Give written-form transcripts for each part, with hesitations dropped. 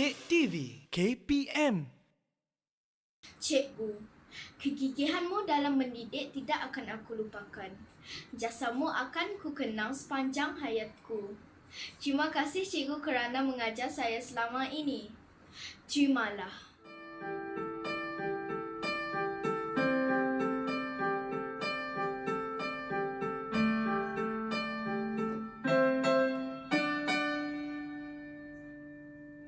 Didik TV KPM. Cikgu, kegigihanmu dalam mendidik tidak akan aku lupakan. Jasamu akan ku kenang sepanjang hayatku. Terima kasih cikgu kerana mengajar saya selama ini. Terimalah.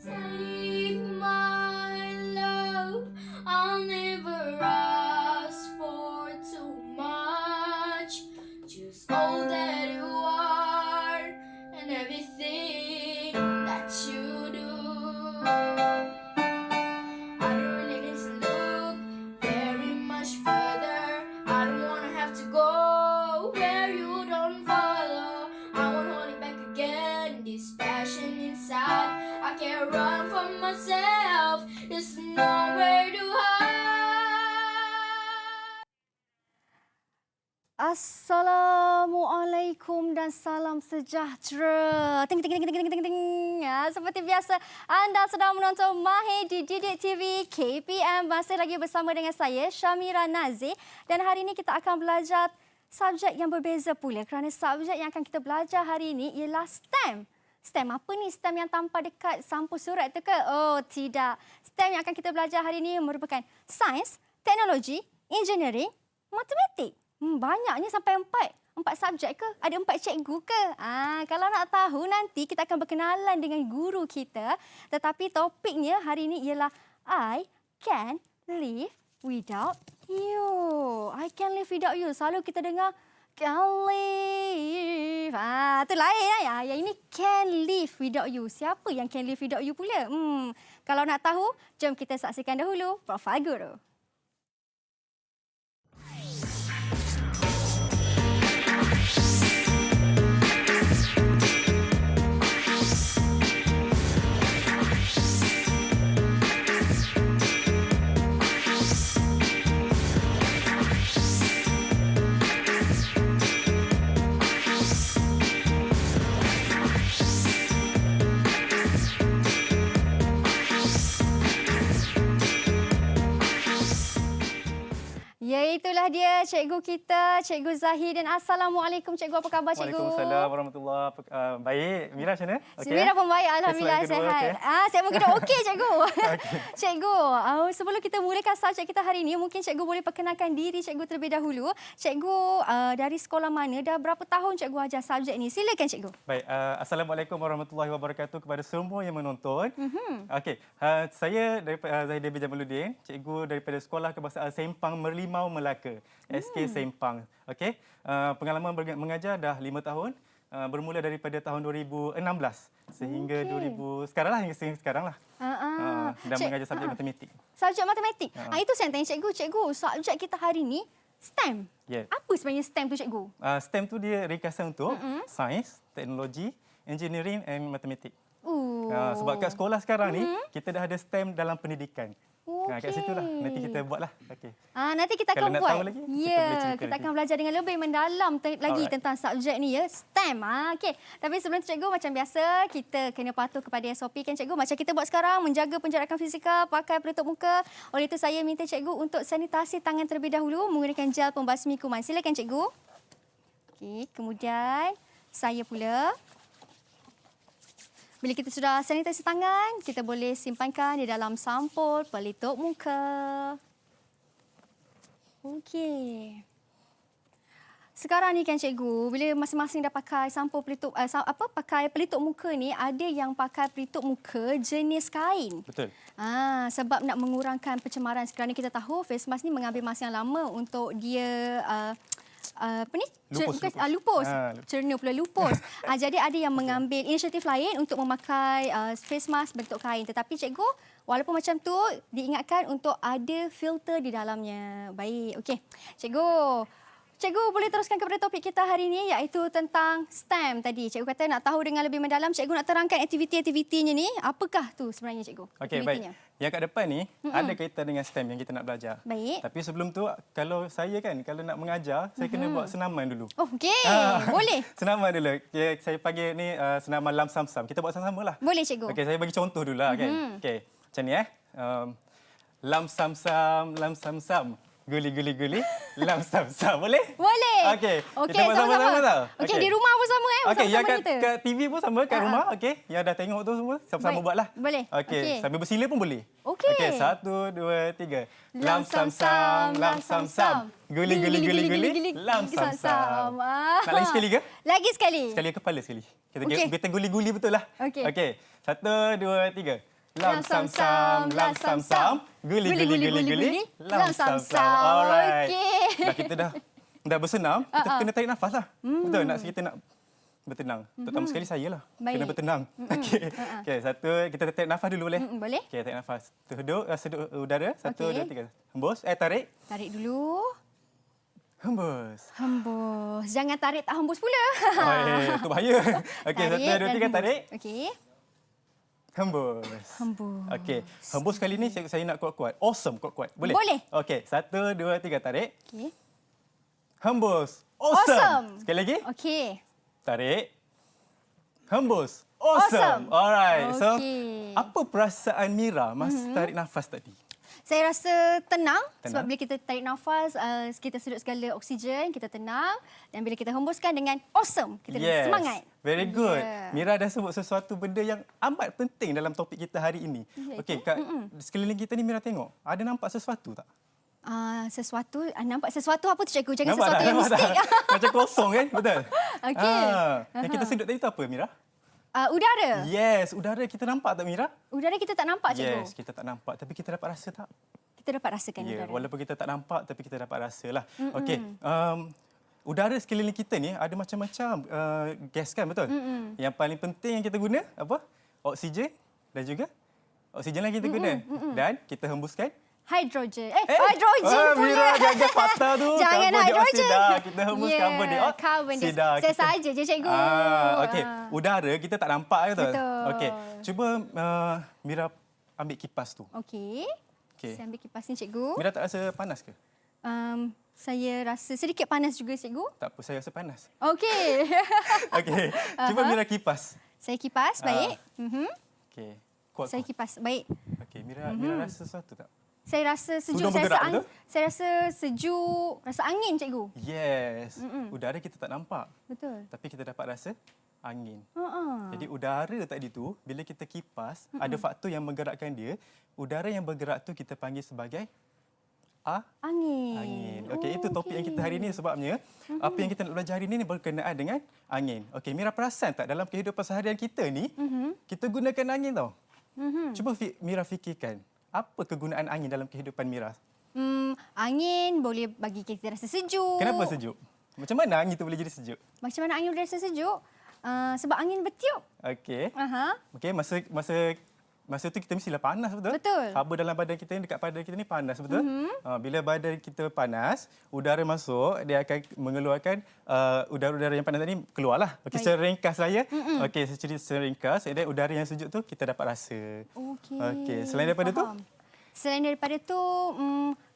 Take my love, I'll never ask for too much. Just all that you are and everything that you do. I don't really need to look very much further. I don't wanna have to go where you don't follow. I won't hold it back again. This passion inside, I can't run from myself. There's nowhere to hide. Assalamualaikum dan salam sejahtera. Ting ting ting ting ting ting ting. Ya, seperti biasa, anda sedang menonton Mahir di Didik TV KPM. Masih lagi bersama dengan saya Syamira Nazir, dan hari ini kita akan belajar subjek yang berbeza pula, kerana subjek yang akan kita belajar hari ini ialah STEM. STEM apa ni? STEM yang tanpa dekat sampul surat tu ke? Oh, tidak. STEM yang akan kita belajar hari ini merupakan sains, teknologi, engineering, matematik. Banyaknya sampai empat subjek ke? Ada 4 cikgu ke? Kalau nak tahu, nanti kita akan berkenalan dengan guru kita. Tetapi topiknya hari ini ialah I can live without you. I can live without you. Selalu kita dengar can live. Tu lain lah ya. Yang ini can live without you. Siapa yang can live without you pula? Kalau nak tahu, jom kita saksikan dahulu profil guru. Ya, itulah dia cikgu kita, Cikgu Zahir. Dan Assalamualaikum cikgu, apa khabar cikgu? Waalaikumsalam warahmatullahi wabarakatuh. Baik, Mira macam mana? Mira pun baik, alhamdulillah sihat. Segmen kedua okey cikgu. Cikgu, sebelum kita mulakan subjek kita hari ini, mungkin cikgu boleh perkenalkan diri cikgu terlebih dahulu. Cikgu dari sekolah mana, dah berapa tahun cikgu ajar subjek ni? Silakan cikgu. Baik, Assalamualaikum warahmatullahi wabarakatuh kepada semua yang menonton. Okey, saya daripada Zahid bin Jamaluddin, cikgu daripada Sekolah Kebangsaan Sempang Merlimau Melaka, SK Sempang. Okey, pengalaman mengajar dah 5 tahun. Bermula daripada tahun 2016 sehingga 2000 sekarang lah, hingga sekarang lah. Dan mengajar subjek matematik. Subjek matematik. Itu saya tanya cikgu. Cikgu, subjek kita hari ni STEM. Yeah. Apa sebenarnya STEM tu cikgu? STEM tu dia ringkasan untuk sains, teknologi, engineering and matematik. Sebab kat sekolah sekarang ni kita dah ada STEM dalam pendidikan. Kat situ lah. Nanti kita buatlah. Okay. Nanti kita akan buat. Tahu lagi, kita akan belajar dengan lebih mendalam lagi tentang subjek ni ya, STEM. Okey. Tapi sebelum tu cikgu, macam biasa kita kena patuh kepada SOP kan cikgu. Macam kita buat sekarang, menjaga penjarakan fizikal, pakai pelitup muka. Oleh itu saya minta cikgu untuk sanitasi tangan terlebih dahulu menggunakan gel pembasmi kuman. Silakan cikgu. Okey, kemudian saya pula. Bila kita sudah sanitasi tangan, kita boleh simpankan di dalam sampul pelitup muka. Okey. Sekarang ni kan cikgu, bila masing-masing dah pakai sampul pelitup pakai pelitup muka ni, ada yang pakai pelitup muka jenis kain. Betul. Sebab nak mengurangkan pencemaran. Kerana kita tahu face mask ni mengambil masa yang lama untuk dia lupus. Cerna pula lupus. Jadi ada yang mengambil inisiatif lain untuk memakai face mask bentuk kain. Tetapi cikgu, walaupun macam tu, diingatkan untuk ada filter di dalamnya. Baik, okey. Cikgu, Cikgu boleh teruskan kepada topik kita hari ini iaitu tentang STEM tadi. Cikgu kata nak tahu dengan lebih mendalam, cikgu nak terangkan aktiviti-aktivitinya ni. Apakah tu sebenarnya cikgu? Okey, baik. Yang kat depan ni ada kaitan dengan STEM yang kita nak belajar. Baik. Tapi sebelum tu, kalau saya kan, kalau nak mengajar, saya kena buat senaman dulu. Oh, okey. Boleh. Senaman dulu. Okay, saya panggil ni senaman lam sam sam. Kita buat sama-sama lah. Boleh cikgu. Okey, saya bagi contoh dulu lah kan. Okey, macam ni lam sam sam, lam sam sam. Guli guli guli, lam sam sam. Boleh? Boleh. Okey. Okey, Kita buat sama-sama tau. Okey, di rumah pun sama Okey, bersama-sama yang kita. kat TV pun sama, kat rumah. Okey, yang dah tengok tu semua, sama-sama Baik. buatlah. Boleh. Okey, sambil bersila pun boleh. Okey. Okey, 1, 2, 3. Lam sam sam, lam sam sam. Guli guli guli guli, lam sam sam. Nak lagi sekali ke? Lagi sekali. Sekali kepala sekali. Okey. Kita guli-guli betul lah. Okey. Okey. 1, 2, 3. Lam sam sam, lam sam sam. Guli guli guli guli, lam sam sam. Alright. Okey. Dah kita dah bersenam, kita kena tarik nafas lah. Betul, kita nak bertenang. Terutama sekali saya lah. Baik. Kena bertenang. Okey. Okey, kita tarik nafas dulu boleh? Boleh. Okey, tarik nafas. Sedut udara. 1, Okey. 2, 3. Hembus. Tarik. Tarik dulu. Hembus. Hembus. Jangan tarik tak hembus pula. Itu bahaya. Okey, 1, 2, 3 hembus. tarik. Okey. Hembus. Hembus. Okey, hembus kali ni saya nak kuat-kuat. Awesome, kuat-kuat. Boleh? Boleh. Okey, 1, 2, 3 tarik. Okey. Hembus. Awesome. Sekali lagi. Okey. Tarik. Hembus. Awesome. Alright. So, Okey. apa perasaan Mira masa tarik nafas tadi? Saya rasa tenang sebab Tenang. bila kita tarik nafas, kita sedut segala oksigen, kita tenang, dan bila kita hembuskan dengan awesome, kita dengan semangat. Very good. Yeah. Mira dah sebut sesuatu benda yang amat penting dalam topik kita hari ini. Okey, kat sekeliling kita ni Mira tengok, ada nampak sesuatu tak? Nampak sesuatu apa tu cikgu? Jangan Nampak sesuatu tak? yang Nampak mistik. tak? Macam kosong kan? Betul? Okey. Yang kita sedut tadi tu apa, Mira? Udara. Yes, udara kita nampak tak, Mira? Udara kita tak nampak cikgu. Yes, kita tak nampak tapi kita dapat rasa tak? Kita dapat rasakan Ya, udara. walaupun kita tak nampak tapi kita dapat rasalah. Okey, udara sekeliling kita ni ada macam-macam gas kan, betul? Yang paling penting yang kita guna apa? Oksigen dan juga oksigen lah kita guna. Dan kita hembuskan Hidrogen. Hidrogen pula. Mira gagal patah tu. Jangan Karbon hidrogen. dioksida. Kita hembus karbon Carbon dioksida. Saya saja je cikgu. Okey, udara kita tak nampak betul? Betul. Okey, cuba Mira ambil kipas tu. Okey. Okey. Saya ambil kipas ni cikgu. Mira tak rasa panas ke? Saya rasa sedikit panas juga cikgu. Tak apa, saya rasa panas. Okey. Okey, cuba Mira kipas. Saya kipas, baik. Okey, kuat. Saya kipas, baik. Okey, Mira rasa sesuatu tak? Saya rasa sejuk, Tudung bergerak, betul? saya rasa sejuk, rasa angin cikgu. Yes. Udara kita tak nampak. Betul. Tapi kita dapat rasa angin. Ha. Jadi udara tadi tu, bila kita kipas, ada faktor yang menggerakkan dia. Udara yang bergerak tu kita panggil sebagai Angin. angin. Okey, itu topik yang kita hari ini sebabnya apa yang kita nak belajar hari ini berkenaan dengan angin. Okey, Mira perasan tak dalam kehidupan seharian kita ni, kita gunakan angin tau. Cuba Mira fikirkan, apa kegunaan angin dalam kehidupan Mira? Angin boleh bagi kita rasa sejuk. Kenapa sejuk? Macam mana angin tu boleh jadi sejuk? Macam mana angin boleh rasa sejuk? Sebab angin bertiup. Okey. Aha. Okey, masa tu kita mestilah panas, betul? Betul. Haba dalam badan kita ni, dekat badan kita ni panas, betul? Bila badan kita panas, udara masuk, dia akan mengeluarkan udara-udara yang panas tadi keluarlah. Okey, Baik. secara ringkas saya. Okey, secara ringkas, dan udara yang sejuk tu kita dapat rasa. Okey. Okey, selain daripada tu? Selain daripada tu,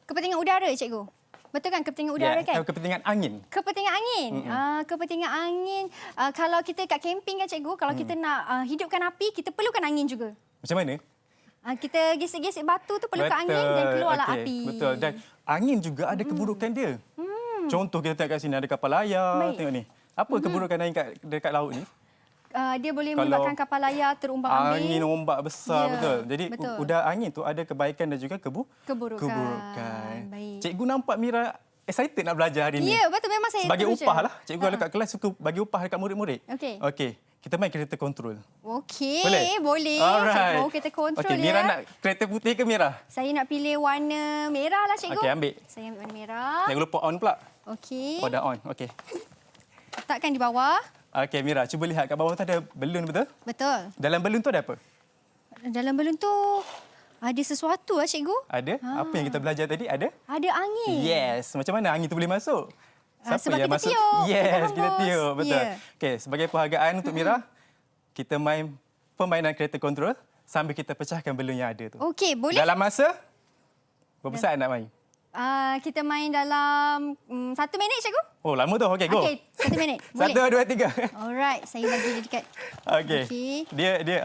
kepentingan udara cikgu. Betul kan kepentingan udara kan? Kepentingan angin. Kepentingan angin. Kepentingan angin. Kalau kita kat camping kan cikgu, kalau kita nak hidupkan api, kita perlukan angin juga. Macam mana? Kita gesek-gesek batu tu perlukan angin dan keluarlah Okey, api. Betul. Dan angin juga ada keburukan dia. Contoh kita tengok kat sini ada kapal layar. Baik. Tengok ni. Apa keburukan angin dekat laut ni? Dia boleh Kalau menyebabkan kapal layar terumbang-ambing. Angin ombak besar, Ya, betul. Jadi betul. udara angin tu ada kebaikan dan juga Keburukan. Baik. Cikgu nampak Mira excited nak belajar hari ni. Ya, betul. Memang saya Sebagai teruja. upah lah. Cikgu kalau kat kelas suka bagi upah dekat murid-murid. Okey. Okey. Kita main kereta kontrol. Okey, Boleh? boleh. Alright. Cikgu, kita kontrol Okey, Mira ya. nak kereta putih ke Mira? Saya nak pilih warna merah lah cikgu. Okey, ambil. Saya ambil warna merah. Jangan lupa on pula. Okey. Oh, dah on. Okey. Letakkan di bawah. Okey, Mira, cuba lihat kat bawah tu ada balon, betul? Betul. Dalam balon tu ada apa? Dalam balon tu ada sesuatu lah cikgu. Ada? Apa yang kita belajar tadi? Ada? Ada angin. Yes. Macam mana angin tu boleh masuk? Sebab kita tiup. Yes, kita Bos. tiup. Betul. Ya. Okey, sebagai penghargaan untuk Mira, kita main permainan kereta kontrol sambil kita pecahkan belon yang ada tu. Okey, boleh? Dalam masa berapa saat nak main? Kita main dalam 1 minit, cikgu. Oh, lama tu. Okey, go. Okey, 1 minit. Boleh. 1, 2, 3. Alright, saya bagi dia dekat. Okey. Okey. Dia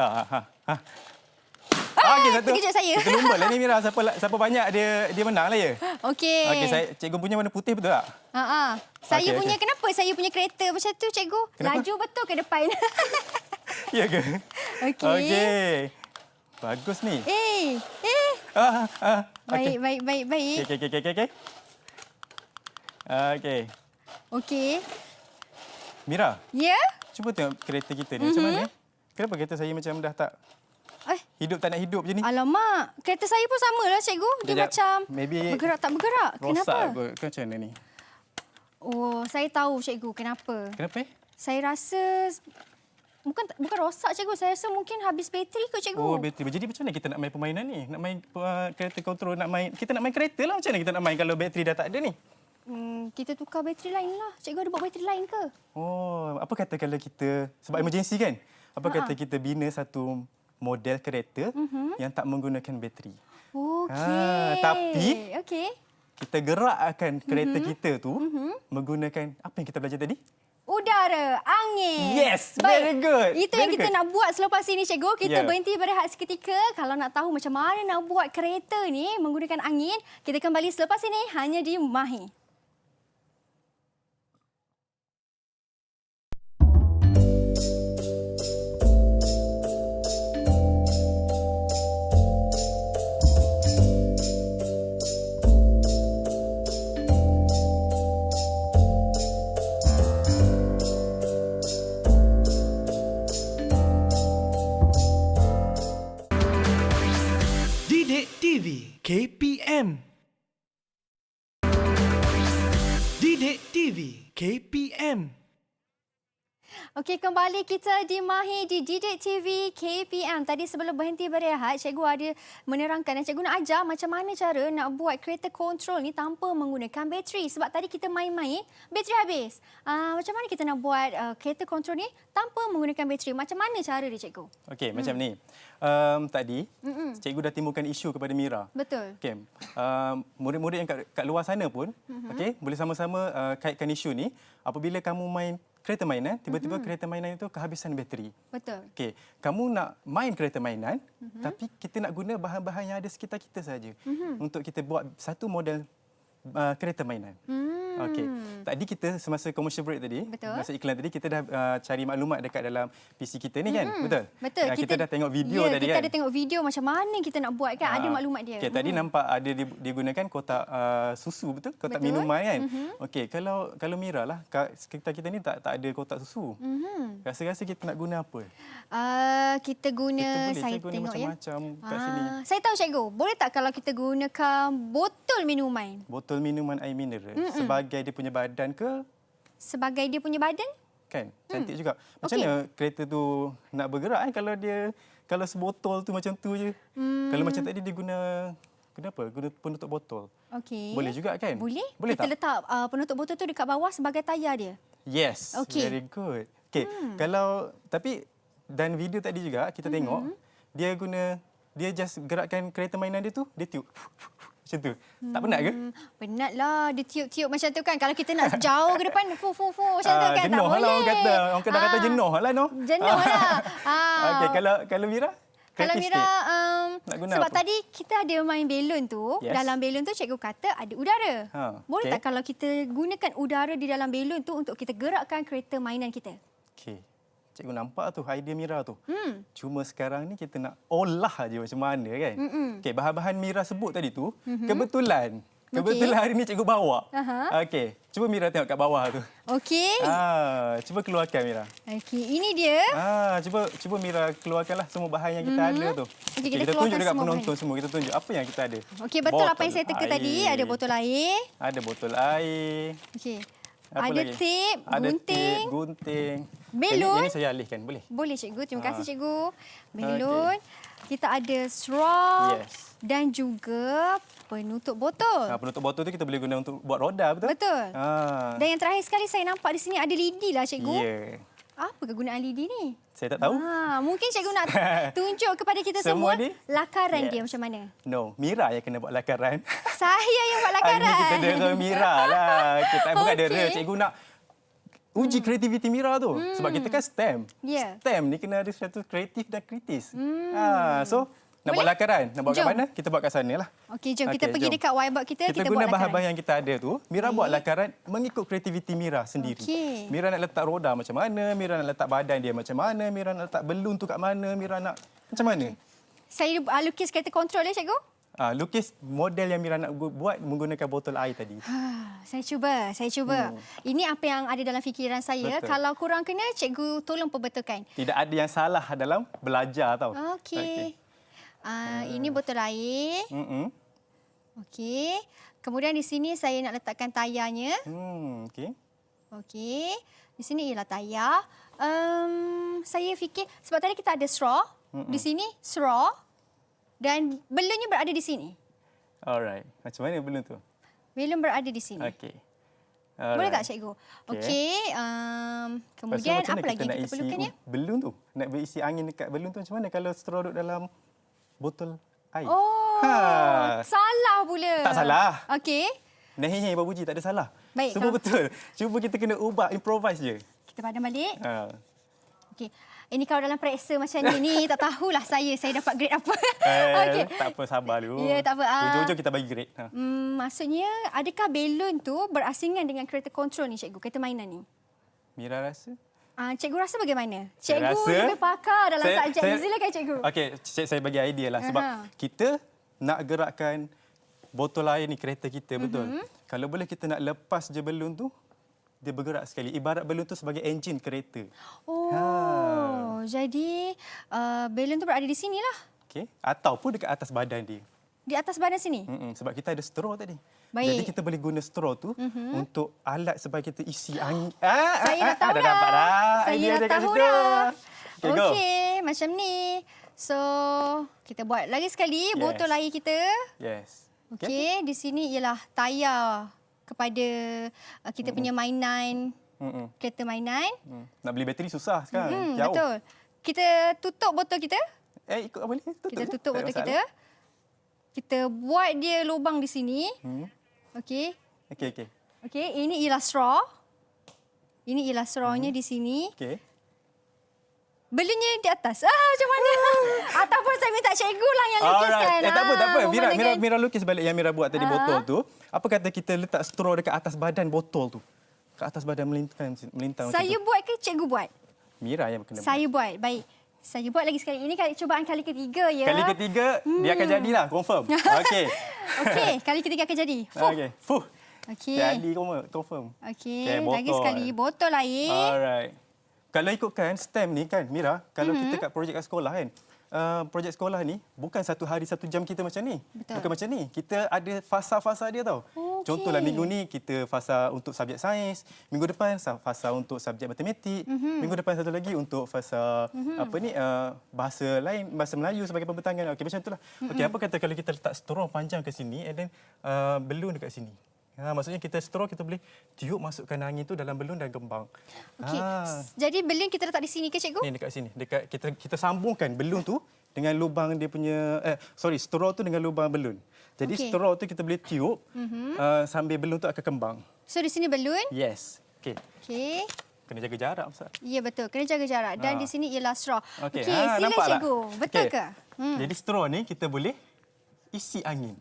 Okey, satu. terkejut saya. Kita lumba lah ni Mira, siapa banyak dia menang lah ya. Okey. Okey, cikgu punya warna putih betul tak? Saya Okey, punya, okey. kenapa saya punya kereta macam tu, cikgu? Kenapa? Laju betul ke depan? Ya ke? Okey. Okey. Bagus ni. Okey. Baik. Okey. Okey. Okey. Mira, Ya? cuba tengok kereta kita ni macam mana? Kenapa kereta saya macam dah tak hidup tak nak hidup je ni? Alamak, kereta saya pun samalah, cikgu. Dia Sekejap. macam Maybe bergerak tak bergerak. Kenapa? rosak kot. Ke macam mana ni? Oh, saya tahu, cikgu, kenapa. Kenapa? Saya rasa bukan rosak, cikgu. Saya rasa mungkin habis bateri kot, cikgu. Oh, bateri. Jadi macam mana kita nak main permainan ni? Nak main kereta kontrol, kita nak main kereta lah. Macam mana kita nak main kalau bateri dah tak ada ni? Kita tukar bateri lain lah. Cikgu ada buat bateri lain ke? Oh, apa kata kalau kita, sebab emergency kan? Apa kata kita bina satu model kereta yang tak menggunakan bateri? Okey. Tapi okey. kita gerakkan kereta kita tu menggunakan apa yang kita belajar tadi? Udara, angin. Yes, Baik. very good. Itu Very yang kita good. nak buat selepas ini, cikgu. Kita Yeah. berhenti berehat seketika. Kalau nak tahu macam mana nak buat kereta ni menggunakan angin, kita kembali selepas ini hanya di Mahi. Didik TV KPM. Didik TV KPM. Okey, kembali kita di Mahi di Didik TV KPM. Tadi sebelum berhenti berehat, cikgu ada menerangkan dan cikgu nak ajar macam mana cara nak buat kereta kontrol ni tanpa menggunakan bateri. Sebab tadi kita main-main, bateri habis. Macam mana kita nak buat kereta kontrol ni tanpa menggunakan bateri? Macam mana cara dia, cikgu? Okey, macam ni. Tadi, cikgu dah timbulkan isu kepada Mira. Betul. Okey, murid-murid yang kat luar sana pun, okey, boleh sama-sama kaitkan isu ni. Apabila kamu main kereta mainan, tiba-tiba kereta mainan itu kehabisan bateri. Betul. Okey, kamu nak main kereta mainan, tapi kita nak guna bahan-bahan yang ada sekitar kita saja untuk kita buat satu model kereta mainan. Okey. Tadi kita semasa commercial break tadi, Betul. masa iklan tadi kita dah cari maklumat dekat dalam PC kita ni kan, betul? Betul. Kita dah tengok video tadi kita kan. ada tengok video macam mana kita nak buat kan. Ada maklumat dia. Okey, tadi nampak ada digunakan kotak susu, betul? Kotak Betul. minuman kan. Okey, kalau Mira lah, sekitar kita ni tak ada kotak susu. Rasa-rasa kita nak guna apa? Kita guna, Kita saya boleh tengok ya. macam-macam kat sini. Saya tahu, cikgu. Boleh tak kalau kita gunakan botol minuman? Botol minuman air mineral sebagai dia punya badan ke? Sebagai dia punya badan? Kan? Cantik juga. Macam Okey. mana kereta tu nak bergerak kan kalau sebotol tu macam tu je. Kalau macam tadi dia guna apa? Guna penutup botol. Okey. Boleh juga kan? Boleh. Boleh Kita tak? letak penutup botol tu dekat bawah sebagai tayar dia. Yes. Okey. Very good. Okey, tapi dan video tadi juga kita tengok dia just gerakkan kereta mainan dia tu, dia tiup. Macam tu. Tak penat ke? Penatlah dia tiup-tiup macam tu kan. Kalau kita nak jauh ke depan, fu macam tu kan. Tak Jenuh boleh. lah orang kata. Orang kena kata jenuh lah no. Jenuh lah. Okey, kalau Mira? Kalau Kreatif Mira, sikit. Nak guna sebab apa? tadi kita ada main belon tu. Yes. Dalam belon tu cikgu kata ada udara. Boleh okey. tak kalau kita gunakan udara di dalam belon tu untuk kita gerakkan kereta mainan kita? Okey. Cikgu nampak tu idea Mira tu. Cuma sekarang ni kita nak olah aje macam mana kan. Okey, bahan-bahan Mira sebut tadi tu kebetulan hari ni cikgu bawa. Okey, cuba Mira tengok kat bawah tu. Okey. Cuba keluarkan Mira. Okey, ini dia. Cuba Mira keluarkanlah semua bahan yang kita ada tu. Okey, kita kita tunjuk keluarkan dekat semua penonton semua. Kita tunjuk apa yang kita ada. Okey, betul apa yang Botol saya teka air. tadi. Ada botol air. Ada botol air. Okey. Apa Ada lagi? tip, Ada gunting. tip, gunting. Belon. Ini saya alihkan, boleh? Boleh cikgu, terima kasih Ah. cikgu. Belon. Kita ada straw Yes. dan juga penutup botol. Penutup botol tu kita boleh guna untuk buat roda, betul? Betul. Ah. Dan yang terakhir sekali saya nampak di sini ada lidi lah cikgu. Ya. Apa kegunaan lidi ni? Saya tak tahu. Mungkin cikgu nak tunjuk kepada kita Semua semua ni? lakaran Yes. dia macam mana. No, Mira yang kena buat lakaran. Saya yang buat Hari lakaran. ni kita dera Mira lah. Kita bukan Okey. dera, cikgu nak uji kreativiti Mira tu. Sebab kita kan STEM. Ya. STEM ni kena ada sesuatu kreatif dan kritis. So, nak buat Boleh? lakaran? Nak buat kat Jom. mana? Kita buat kat sana lah. Okey, jom kita pergi jom. dekat whiteboard kita Kita buat guna lakaran. bahan-bahan yang kita ada tu. Mira buat lakaran mengikut kreativiti Mira sendiri. Okey. Mira nak letak roda macam mana, Mira nak letak badan dia macam mana, Mira nak letak belun tu kat mana, Mira nak macam mana. Saya lukis kereta kontrol ya cikgu. Lukis model yang Mira nak buat menggunakan botol air tadi. Saya cuba. Ini apa yang ada dalam fikiran saya. Betul. Kalau kurang kena, cikgu tolong perbetulkan. Tidak ada yang salah dalam belajar tau. Okey. Ini botol air. Okey. Kemudian di sini saya nak letakkan tayarnya. Okey. Okey. Di sini ialah tayar. Saya fikir, sebab tadi kita ada straw. Di sini straw. Dan belunnya berada di sini. Alright. Macam mana belun tu? Belun berada di sini. Okey. Boleh tak cikgu? Okey. Kemudian apa lagi yang kita perlukannya? Belun tu. Nak berisi angin dekat belun tu macam mana kalau straw duduk dalam botol air? Oh, salah pula. Tak salah. Okey. Nahi babuji tak ada salah. Baik, Semua kalau- betul. Cuba kita kena ubah, improvise je. Kita padam balik. Ha. Okey. Ini kalau dalam periksa macam ni, tak tahulah saya dapat grade apa. Okey. Tak apa, sabar dulu. Ya, tak apa. Hujung-hujung kita bagi grade. Maksudnya, adakah belon tu berasingan dengan kereta kontrol ni, cikgu? Kereta mainan ni? Mira rasa? Cikgu rasa bagaimana? Saya Cikgu rasa- lebih pakar dalam subjek ni. Silakan, cikgu. Okey, saya bagi idea lah. Sebab kita nak gerakkan botol air ni, kereta kita, betul? Kalau boleh kita nak lepas je belun tu, dia bergerak sekali. Ibarat belun tu sebagai enjin kereta. Oh, jadi belon tu berada di sini lah. Okey? Ataupun dekat atas badan dia. Di atas badan sini. Sebab kita ada straw tadi. Baik. Jadi kita boleh guna straw tu untuk alat supaya kita isi angin. Saya dah tahu dah dah. dapat dah. Saya Idea dah dia kat tahu situ. dah. Okey, go. Okey, macam ni. So, kita buat lagi sekali botol air kita. Yes. Okey, di sini ialah tayar kepada kita punya mainan, kereta mainan. Nak beli bateri susah sekarang. Jauh. Betul. Kita tutup botol kita. Ikut boleh. Kita je. tutup Tak ada botol masalah. kita. Kita buat dia lubang di sini. Okey. Okey. Okey, ini ialah straw. Ini ialah strawnya di sini. Okey. Belunnya di atas. Macam mana? Ataupun saya minta cikgu lah yang lukiskan. Tak apa. Memandangkan- Mira lukis balik yang Mira buat tadi botol tu. Apa kata kita letak straw dekat atas badan botol tu? Kat atas badan melintang macam Saya tu. buat ke cikgu buat? Mira yang kena Saya buat. Baik. Saya buat lagi sekali. Ini cubaan kali ketiga ya. Kali ketiga, dia akan jadilah. Confirm. Okey. Okey, kali ketiga akan jadi. Fuh. Okey. Fuh. Okey. Jadi confirm. Okey, Okey, lagi botol. sekali botol air. Alright. Kalau ikutkan STEM ni kan, Mira, kalau kita kat projek kat sekolah kan, projek sekolah ni bukan satu hari satu jam kita macam ni. Betul. Bukan macam ni. Kita ada fasa-fasa dia tau. Okey. Contohlah minggu ni kita fasa untuk subjek sains, minggu depan fasa untuk subjek matematik, minggu depan satu lagi untuk fasa bahasa lain, bahasa Melayu sebagai pembentangan. Okey, macam itulah. Okey, apa kata kalau kita letak straw panjang ke sini and then belun dekat sini. Maksudnya kita straw kita boleh tiup masukkan angin tu dalam belun dan gembang. Okey. Jadi belun kita letak di sini ke cikgu? Ni dekat sini. Dekat kita sambungkan belun tu dengan lubang dia punya straw tu dengan lubang belun. Jadi Okey. straw tu kita boleh tiup sambil belun tu akan kembang. So di sini belun. Yes. Okey. Okey. Kena jaga jarak Ustaz. Ya betul, kena jaga jarak. Dan di sini ialah straw. Okey. Okey, sila nampak tak? cikgu. Betul Okey. ke? Jadi straw ni kita boleh isi angin.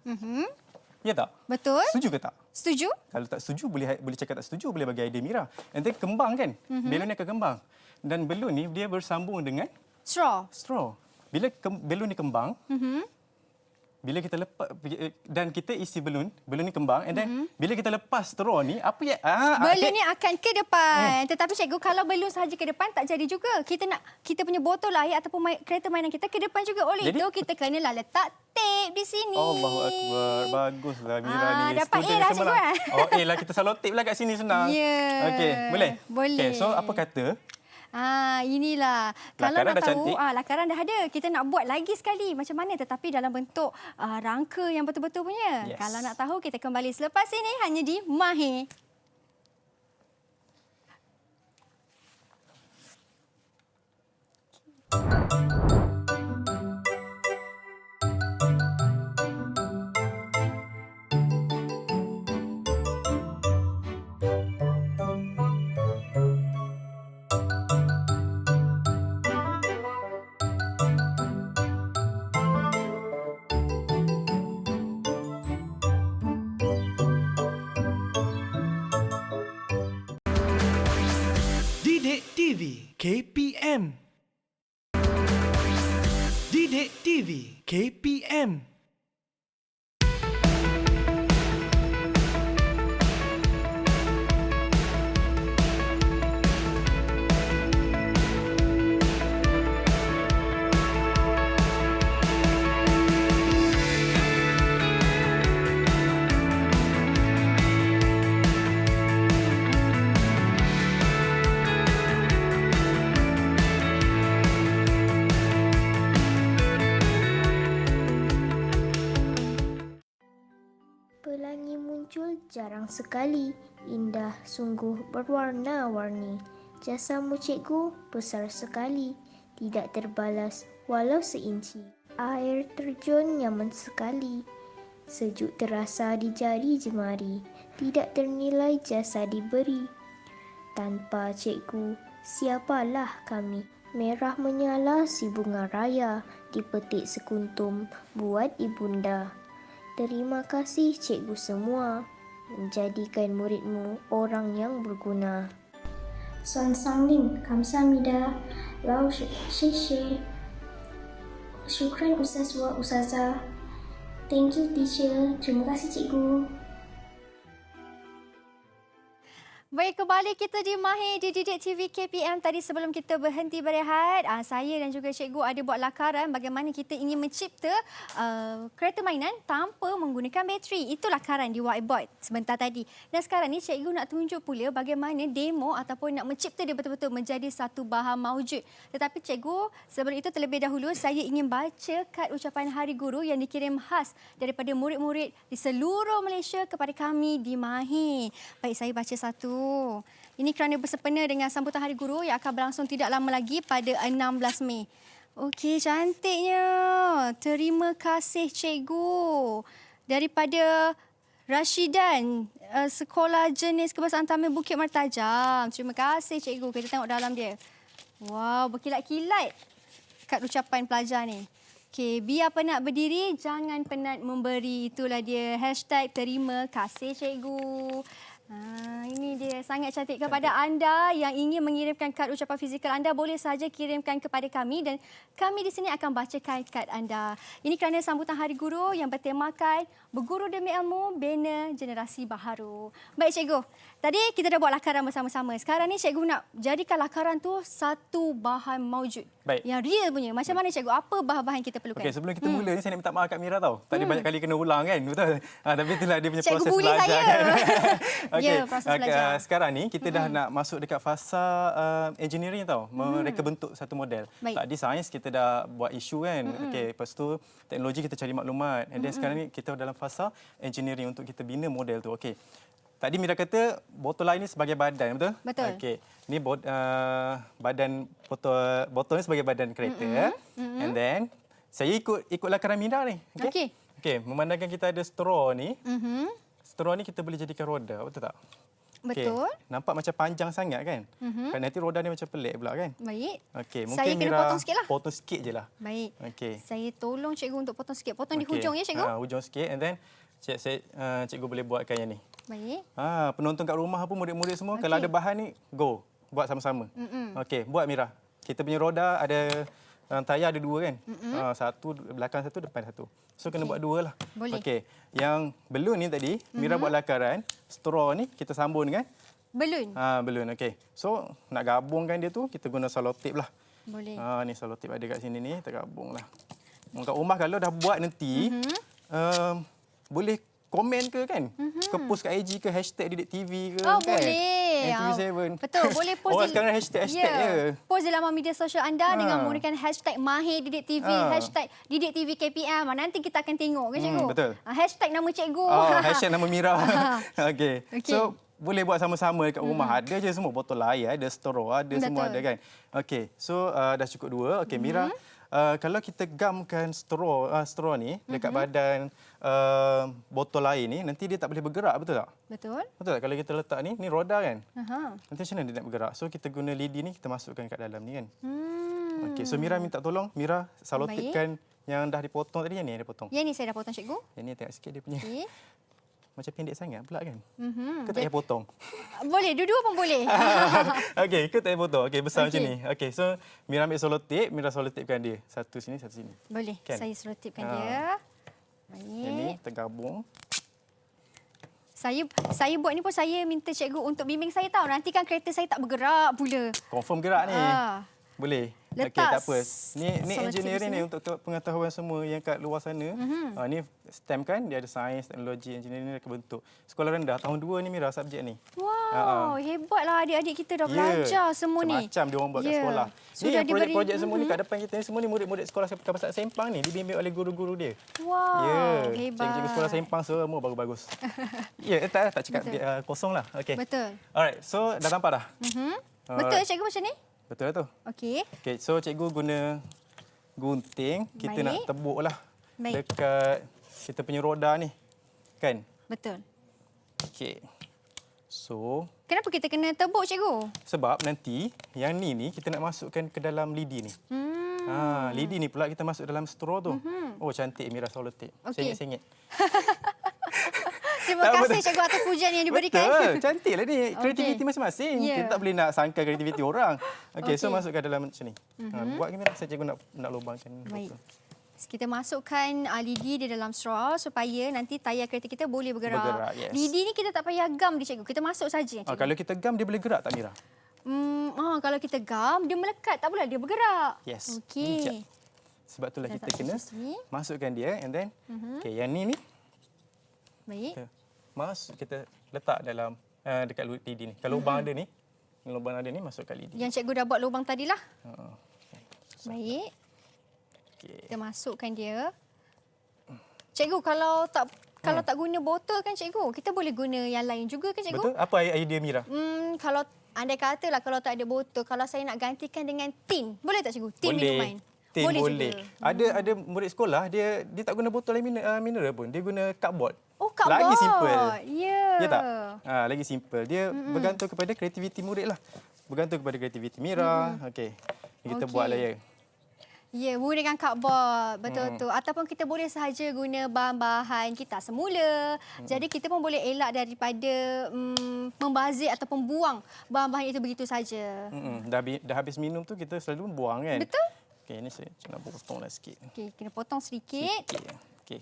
Ya tak? Betul. Setuju ke tak? Setuju? Kalau tak setuju boleh cakap tak setuju, boleh bagi idea Mira. Nanti kembang kan? Belun ni akan kembang. Dan belun ni dia bersambung dengan Straw. straw. Bila belun ni kembang, bila kita lepas dan kita isi balon ni kembang, and then bila kita lepas straw ni, apa ya? Balon ni akan ke depan. Tetapi cikgu, kalau balon sahaja ke depan tak jadi juga. Kita punya botol air ataupun kereta mainan kita ke depan juga. Oleh itu kita kenalah letak tape di sini. Allahu Akbar. Baguslah Mira ni. Dapat A lah cikgu. Oh, A lah, kita selalu tape lah kat sini, senang. Ya. Okey, boleh? Boleh. Okey, so apa kata? Inilah. Kalau Lakaran nak dah tahu, cantik. lakaran dah ada. Kita nak buat lagi sekali macam mana, tetapi dalam bentuk rangka yang betul-betul punya. Yes. Kalau nak tahu, kita kembali selepas ini hanya di Mahir. Didik TV KPM. Didik TV KPM. Pelangi muncul jarang sekali, indah sungguh berwarna-warni. Jasamu cikgu besar sekali, tidak terbalas walau seinci. Air terjun nyaman sekali, sejuk terasa di jari jemari, tidak ternilai jasa diberi. Tanpa cikgu, siapalah kami? Merah menyala si bunga raya, dipetik sekuntum buat ibunda. Terima kasih cikgu semua, menjadikan muridmu orang yang berguna. 算上令감사합니다. lau谢谢. Syukran Ustaz wa Ustazah. Thank you teacher. Terima kasih cikgu. Baik, kembali kita di Mahir di Didik TV KPM. Tadi sebelum kita berhenti berehat, saya dan juga cikgu ada buat lakaran bagaimana kita ingin mencipta kereta mainan tanpa menggunakan bateri. Itu lakaran di whiteboard sebentar tadi. Dan sekarang ni cikgu nak tunjuk pula bagaimana demo ataupun nak mencipta dia betul-betul menjadi satu bahan maujud. Tetapi cikgu, sebelum itu terlebih dahulu saya ingin baca kad ucapan Hari Guru yang dikirim khas daripada murid-murid di seluruh Malaysia kepada kami di Mahir. Baik, saya baca satu. Ini kerana bersempena dengan sambutan Hari Guru yang akan berlangsung tidak lama lagi pada 16 Mei. Okey, cantiknya. Terima kasih cikgu. Daripada Rashidan, Sekolah Jenis Kebangsaan Tamil Bukit Mertajam. Terima kasih cikgu. Kita tengok dalam dia. Wow, berkilat-kilat kad ucapan pelajar ni. Okey, biar penat berdiri, jangan penat memberi. Itulah dia. #terima kasih cikgu. Ini dia, sangat cantik. Kepada anda yang ingin mengirimkan kad ucapan fizikal anda, boleh saja kirimkan kepada kami dan kami di sini akan bacakan kad anda. Ini kerana sambutan Hari Guru yang bertemakan Berguru Demi Ilmu, Bina Generasi Baharu. Baik cikgu, tadi kita dah buat lakaran bersama-sama. Sekarang ni cikgu nak jadikan lakaran tu satu bahan maujud. Baik. Yang real punya. Macam mana cikgu? Apa bahan-bahan kita perlukan? Okey, sebelum kita mula ni saya nak minta maaf kat Mira tau. Tadi banyak kali kena ulang kan, betul? Tapi itulah dia punya Cikgu proses bully belajar saya. kan. Okey. Ya, proses belajar. Sekarang ni kita dah nak masuk dekat fasa engineering tau. Mereka bentuk satu model. Baik. Tadi sains kita dah buat isu kan. Okey, lepas tu teknologi kita cari maklumat. And then sekarang ni kita dalam fasa engineering untuk kita bina model tu. Okey. Tadi Mira kata botol air ni sebagai badan, betul? Betul. Okey. Ni badan botol ni sebagai badan kereta. And then saya ikut lakaran Mira ni. Okey. Okey, memandangkan kita ada straw ni. Straw ni kita boleh jadikan roda, betul tak? Betul. Okey, nampak macam panjang sangat kan? Kan nanti roda ni macam pelik pula kan? Baik. Okey, mungkin Saya kena Mira potong sikit lah. potong sikit je lah. Baik. Okey. Saya tolong cikgu untuk potong sikit. Potong di Okey. hujung ya cikgu? Hujung sikit, and then cikgu boleh buatkan yang ni. Baik. Penonton kat rumah pun, murid-murid semua, Okey. kalau ada bahan ni, go. Buat sama-sama. Okey, buat Mira. Kita punya roda ada tayar ada 2 kan. Satu belakang satu, depan satu. So kena buat 2 lah. Boleh. Okey. Yang belon ni tadi, Mira buat lakaran. Straw ni kita sambung dengan Belun. belon. Okey. So nak gabungkan dia tu, kita guna selotip lah. Boleh. Ni selotip ada kat sini ni, kita gabung lah. Kat rumah kalau dah buat nanti, boleh komen ke kan? Ke post kat IG ke hashtag Didik TV ke Oh, kan? boleh. NTV7. Betul, boleh post. Orang sekarang hashtag je. Post di laman media sosial anda dengan menggunakan hashtag Mahir Didik TV, hashtag Didik TV KPM. Nanti kita akan tengok kan cikgu? Betul. Hashtag nama cikgu. Hashtag nama Mira. Okey. Okey. So, boleh buat sama-sama dekat rumah. Ada je semua botol air, ada straw, ada semua ada kan. Okey. So, dah cukup 2. Okey, Mira. Kalau kita gamkan straw ni dekat badan botol air ni, nanti dia tak boleh bergerak, betul tak? Betul. Betul tak? Kalau kita letak ni roda kan? Aha. Nanti macam mana dia nak bergerak? So, kita guna lidi ni, kita masukkan kat dalam ni kan. Okey, so Mira minta tolong. Mira salotipkan yang dah dipotong tadi, yang ni ada potong. Yang ni saya dah potong cikgu. Yang ni tengok sikit dia punya. Okey. Macam pendek sangat pula kan? Ke tak payah potong? Boleh, dua-dua pun boleh. Okey, ke tak payah potong? Okey, besar macam Okey. ni. Okey, so Mira ambil selotip, Mira selotipkan dia. Satu sini, satu sini. Boleh, Kan? saya selotipkan dia. Yang ni Baik. tergabung. Saya buat ni pun saya minta cikgu untuk bimbing saya tahu. Nanti kan kereta saya tak bergerak pula. Confirm gerak ni. Boleh. Okey, Letak tak apa. Ni selotip engineering di ni sini. untuk pengetahuan semua yang kat luar sana. Ni STEM kan, dia ada sains, teknologi, engineering dia kebentuk. Sekolah rendah tahun 2 ni Mira subjek ni. Wow, hebatlah adik-adik kita dah belajar semua ni. Macam dia orang buat kat Ya. sekolah. Ni Sudah yang diberi- projek-projek semua ni kat depan kita ni semua ni murid-murid sekolah Kampasat Sempang ni dibimbing oleh guru-guru dia. Wow, hebat. Cikgu-cikgu sekolah Sempang semua bagus-bagus. Tak cakap kosong lah. Okey. Betul. Alright, so dah nampak dah? Betul cikgu macam ni? Betul tu. Okey. Okey, so cikgu guna gunting, kita nak Baik. tebuk lah Baik. dekat kita punya roda ni. Kan? Betul. Okey. So, Kenapa kita kena tebuk cikgu? sebab nanti yang ni kita nak masukkan ke dalam lidi ni. Lidi ni pula kita masuk dalam straw tu. Oh, cantik Mira selotip. Okey. Sengit-sengit. Terima Tak, kasih betul. cikgu atas pujian yang diberikan. Betul. Cantiklah ni. Kreativiti Okey. masing-masing. Ya. Kita tak boleh nak sangka kreativiti orang. Okey, so Okey. masukkan dalam macam ni. Buat ke Mira? Saya cikgu nak lubangkan. Baik. Kita masukkan lidi di dalam straw supaya nanti tayar kereta kita boleh bergerak. Bergerak, yes. Lidi ni kita tak payah gam dia cikgu. Kita masuk saja. Cikgu. Kalau kita gam, dia boleh gerak tak Mira? Kalau kita gam, dia melekat. Tak pula dia bergerak. Yes. Okey. Sebab itulah Kita kita letak kena sini. masukkan dia and then okey, yang ni Baik. kita letak dalam dekat lidi ni. Kalau lubang ada ni, masukkan lidi. Yang cikgu dah buat lubang tadilah. Baik. Okey. Kita masukkan dia. Cikgu, kalau tak guna botol kan cikgu, kita boleh guna yang lain juga kan cikgu? Betul? Apa idea Mira? Kalau andai katalah kalau tak ada botol, kalau saya nak gantikan dengan tin, boleh tak cikgu? Tin minuman. Tin boleh. juga. Ada murid sekolah dia tak guna botol air mineral pun. Dia guna cardboard. Oh, cardboard. Lagi simple. Ya. Ya tak? Lagi simple. Dia bergantung kepada kreativiti murid lah. Bergantung kepada kreativiti Mira. Okey. Kita Okey. buat lah ya. Ya, guna dengan cardboard. Betul tu. Ataupun kita boleh sahaja guna bahan-bahan kita semula. Jadi kita pun boleh elak daripada membazir ataupun buang bahan-bahan itu begitu saja. Dah habis minum tu kita selalu buang kan? Betul. Okey, ni saya nak potonglah sikit. Okey, kena potong sedikit. Okey.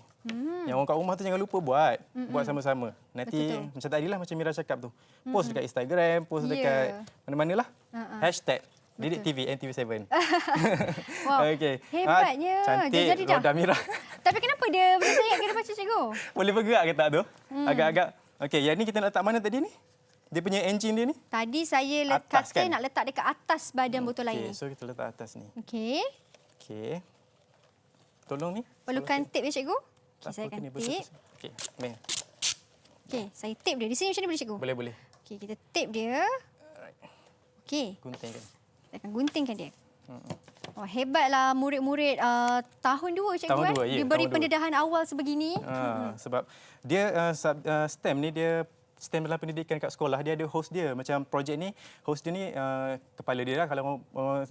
Yang orang kat rumah tu jangan lupa buat. Buat sama-sama. Nanti Betul. macam tadilah macam Mira cakap tu. Post dekat Instagram, post dekat mana-manalah. Hashtag Didik TV NTV7. Wow. Okey. Hebatnya. Cantik Dia jadi dah. roda Mira. Tapi kenapa dia bersayap ke depan cikgu? Boleh bergerak ke tak tu? Agak-agak. Okey, yang ni kita nak letak mana tadi ni? Dia punya engine dia ni? Tadi saya Atas, kata kan? nak letak dekat atas badan botol air Okey, ni. so kita letak atas ni. Okey. Okey. Tolong ni. Perlukan tip ya cikgu? Okey, Tak saya apa, akan ni tip. betul. Okey, main. Okey, saya tip dia. Di sini macam ni boleh cikgu? Boleh. Okey, kita tip dia. Okey, Gunting kan. kita akan guntingkan dia. Oh, hebatlah murid-murid tahun 2 cikgu. Tahun dua, ya, Diberi tahun dua. pendedahan awal sebegini. Sebab dia STEM ni dia STEM dalam pendidikan kat sekolah dia ada host dia. Macam projek ni, host dia ni kepala dia lah kalau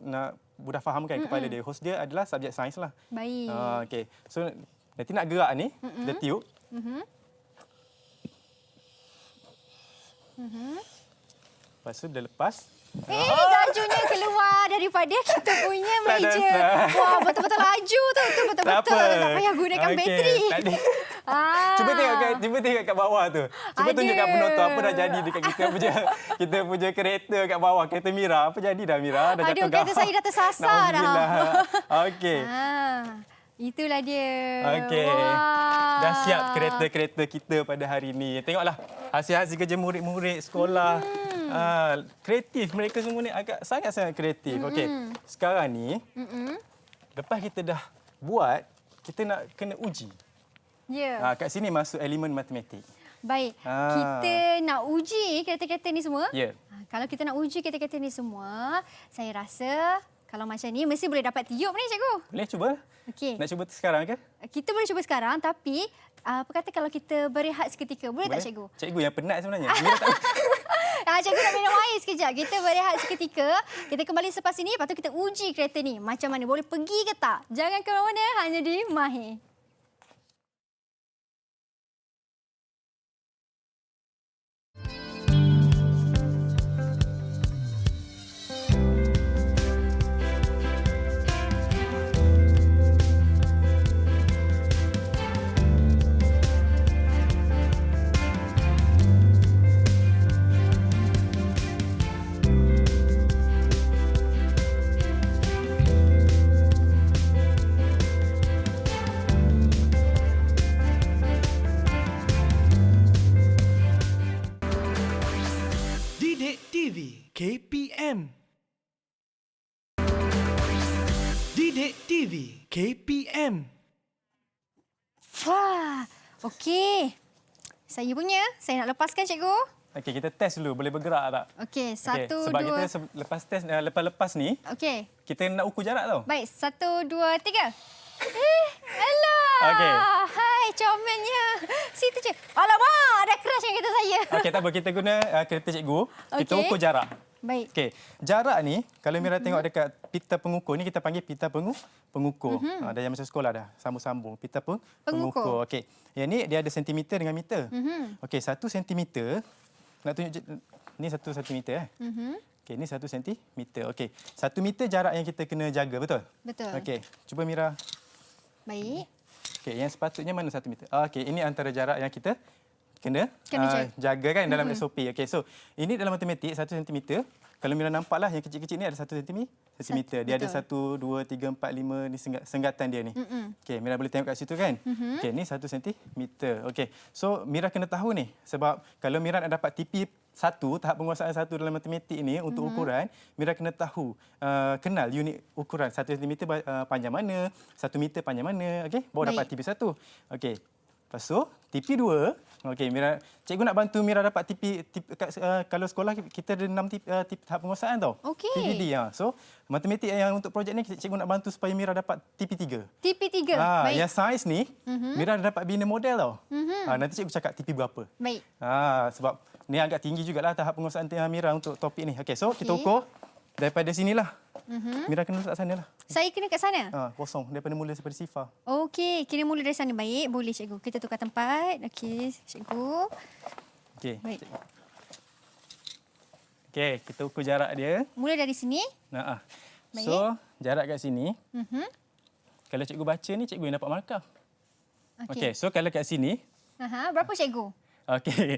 nak mudah fahamkan kepala dia. Host dia adalah subjek sains lah. Baik. Okey. So nanti nak gerak ni, kita tiup. Lepas tu dia lepas. Gajunya keluar daripada daripada kita punya Tak ada meja. asal. Wah, betul-betul laju tu. Betul, Tak betul-betul. apa. Tak payah gunakan Okey, bateri. tadi. Ah. Cuba tengok kat bawah tu. Cuba Ada. tunjuk kat penonton apa dah jadi dekat kita punya kereta kat bawah. Kereta Mira. Apa jadi dah Mira? Dah Aduh, jatuh kereta saya dah tersasar dah. Nauzubillah. Okey. Itulah dia. Okey. Wah. Dah siap kereta-kereta kita pada hari ini. Tengoklah hasil-hasil kerja murid-murid sekolah. Kreatif. Mereka semua ni agak sangat-sangat kreatif. Okey. Sekarang ni, lepas kita dah buat, kita nak kena uji. Ya. Kat sini masuk elemen matematik. Baik. Kita nak uji kereta-kereta ni semua. Ya. Kalau kita nak uji kereta-kereta ni semua, saya rasa kalau macam ni mesti boleh dapat tiup ni, cikgu. Boleh cuba? Okey. Nak cuba sekarang ke? Kita boleh cuba sekarang, tapi apa kata kalau kita berehat seketika? Boleh tak, cikgu? Cikgu yang penat sebenarnya. Mira tak... Cikgu nak minum air sekejap. Kita berehat seketika. Kita kembali selepas ini. Lepas tu kita uji kereta ni. Macam mana? Boleh pergi ke tak? Jangan ke mana-mana. Hanya di Mahir. Didik TV KPM. Didik TV KPM. Wah, okey. Saya punya. Saya nak lepaskan, cikgu. Okey, kita test dulu. Boleh bergerak tak? Okey, satu, sebab dua. kita lepas test, lepas ni, Okey. kita nak ukur jarak tau. Baik, satu, dua, tiga. Alah. Okey. Hai, comelnya. Situ je. Alamak, dah crash dengan kereta saya. Okey, tak apa. Kita guna kereta cikgu. Kita Okey. ukur jarak. Baik. Okey, jarak ni, kalau Mira tengok dekat pita pengukur ni, kita panggil pita pengukur. Dah yang masuk sekolah dah, sambung-sambung. Pita pengukur. Okey, yang ni dia ada sentimeter dengan meter. Okey, 1 sentimeter, nak tunjuk, ni 1 sentimeter. Okey, ni 1 sentimeter. Okey, 1 meter jarak yang kita kena jaga, betul? Betul. Okey, cuba Mira. Baik. Okey, yang sepatutnya mana 1 meter? Okey, ini antara jarak yang kita kena jaga kan dalam SOP. Okey, so ini dalam matematik 1 cm. Kalau Mira nampaklah yang kecil-kecil ni ada 1 sentimeter. Dia ada 1, 2, 3, 4, 5 ni senggatan dia ni. Okey, Mira boleh tengok kat situ kan? Okey, ni 1 sentimeter. Okey, so Mira kena tahu ni sebab kalau Mira nak dapat TP 1, tahap penguasaan 1 dalam matematik ni untuk ukuran, Mira kena tahu, kenal unit ukuran 1 cm panjang mana, 1 meter panjang mana. Okey, baru dapat TP 1. Okey. Lepas tu, TP 2, okey, Mira, cikgu nak bantu Mira dapat TP kalau sekolah kita ada 6 tahap penguasaan tau. Okey. TPD. So, matematik yang untuk projek ni cikgu nak bantu supaya Mira dapat TP 3. TP 3. Baik. Yang sains ni, Mira dah dapat bina model tau. Nanti cikgu cakap TP berapa. Baik. Sebab ni agak tinggi jugalah tahap penguasaan Mira untuk topik ni. Okey, so kita ukur daripada sinilah. Mira kena letak sana lah. Saya kena kat sana? Kosong. Daripada mula daripada sifar. Okey, kena mula dari sana. Baik, boleh cikgu. Kita tukar tempat. Okey, cikgu. Okey. Baik. Okey, kita ukur jarak dia. Mula dari sini. So, jarak kat sini. Kalau cikgu baca ni, cikgu yang dapat markah. Okey, so kalau kat sini. Berapa cikgu? Okey,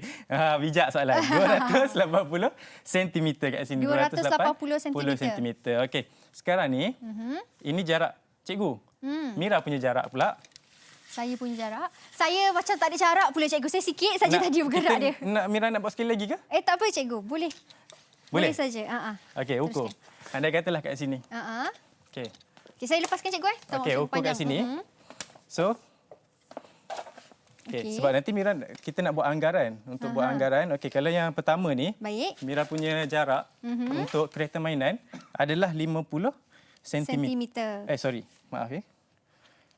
bijak soalan. 280 cm kat sini. 280 cm. Okey, sekarang ni, ini jarak cikgu. Mira punya jarak pula. Saya punya jarak. Saya macam tak ada jarak pula cikgu. Saya sikit saja tadi bergerak dia. Mira nak buat sekali lagi ke? Tak apa cikgu. Boleh. Boleh saja. Okey, ukur. Andai katalah kat sini. Okey. Okey, saya lepaskan cikgu. Okey, ukur kat sini. So, okey, sebab nanti Mira kita nak buat anggaran. Untuk buat anggaran, okey, kalau yang pertama ni, baik. Mira punya jarak untuk kereta mainan adalah 50 cm. Sorry. Maaf ya.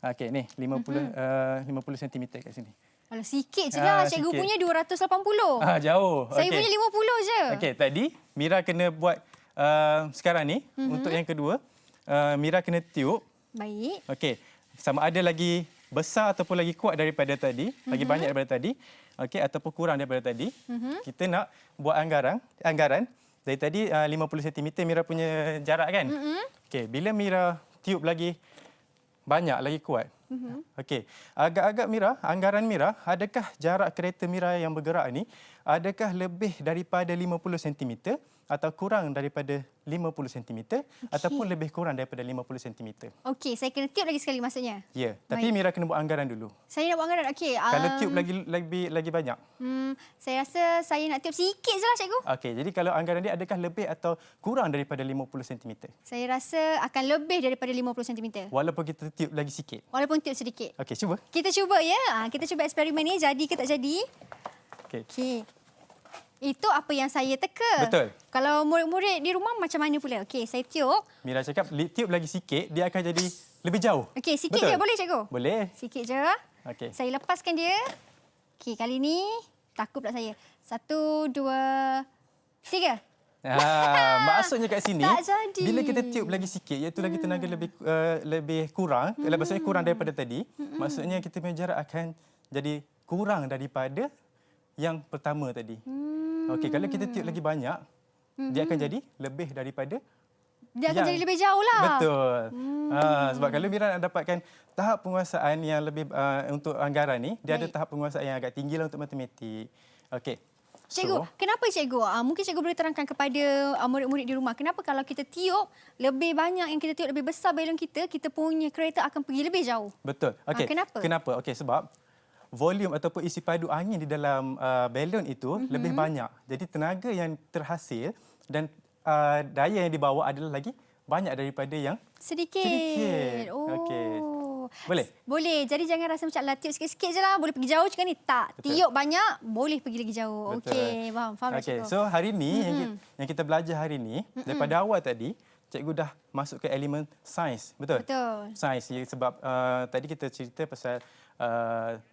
Okey, ni 50 cm kat sini. Kalau sikit je lah. Cikgu sikit. punya 280. Jauh. Saya punya 50 je. Okey, tadi Mira kena buat sekarang ni untuk yang kedua, Mira kena tiup. Baik. Okey, sama ada lagi besar ataupun lagi kuat daripada tadi, lagi banyak daripada tadi, okey, ataupun kurang daripada tadi. Kita nak buat anggaran dari tadi 50 cm Mira punya jarak kan? Okey, bila Mira tiup lagi banyak, lagi kuat. Okey, agak-agak Mira, anggaran Mira, adakah jarak kereta Mira yang bergerak ni adakah lebih daripada 50 cm atau kurang daripada 50 cm ataupun lebih kurang daripada 50 cm? Okey, saya kena tiup lagi sekali maksudnya. Ya, tapi Baik. Mira kena buat anggaran dulu. Saya nak buat anggaran. Okey. Kalau tiup lagi banyak. Saya rasa saya nak tiup sikit je lah, cikgu. Okey, jadi kalau anggaran dia adakah lebih atau kurang daripada 50 cm? Saya rasa akan lebih daripada 50 cm. Walaupun kita tiup lagi sikit. Walaupun tiup sedikit. Okey, cuba. Kita cuba ya. Kita cuba eksperimen ni jadi ke tak jadi. Okey. Okey. Itu apa yang saya teka. Betul. Kalau murid-murid di rumah macam mana pula? Okey, saya tiup. Mira cakap tiup lagi sikit, dia akan jadi lebih jauh. Okey, sikit Betul? je boleh, cikgu? Boleh. Sikit je. Okey. Saya lepaskan dia. Okey, kali ni takut pula saya. 1, 2, 3. Maksudnya kat sini, Tak jadi. bila kita tiup lagi sikit, iaitu lagi tenaga lebih kurang, maksudnya kurang daripada tadi, maksudnya kita punya jarak akan jadi kurang daripada yang pertama tadi. Okey, kalau kita tiup lagi banyak, dia akan jadi lebih daripada Dia akan jadi lebih jauh lah. Betul. Sebab kalau Mira nak dapatkan tahap penguasaan yang lebih untuk anggaran ni, dia ada Baik. tahap penguasaan yang agak tinggi lah untuk matematik. Okey. Cikgu, kenapa cikgu? Mungkin cikgu boleh terangkan kepada murid-murid di rumah. Kenapa kalau kita tiup, lebih banyak yang kita tiup, lebih besar balon kita punya kereta akan pergi lebih jauh. Betul. Okey. Kenapa? Okey, sebab volume ataupun isi padu angin di dalam balon itu lebih banyak. Jadi tenaga yang terhasil dan daya yang dibawa adalah lagi banyak daripada yang Sedikit. Oh. Okey. Boleh? Boleh. Jadi jangan rasa macam lah tiup sikit-sikit je lah. Boleh pergi jauh macam ni. Tak. Betul. Tiup banyak, boleh pergi lagi jauh. Betul. Okey, faham Okey, cikgu. so hari ni yang kita belajar hari ni daripada awal tadi, cikgu dah masuk ke elemen sains, betul? Betul. Sains sebab tadi kita cerita pasal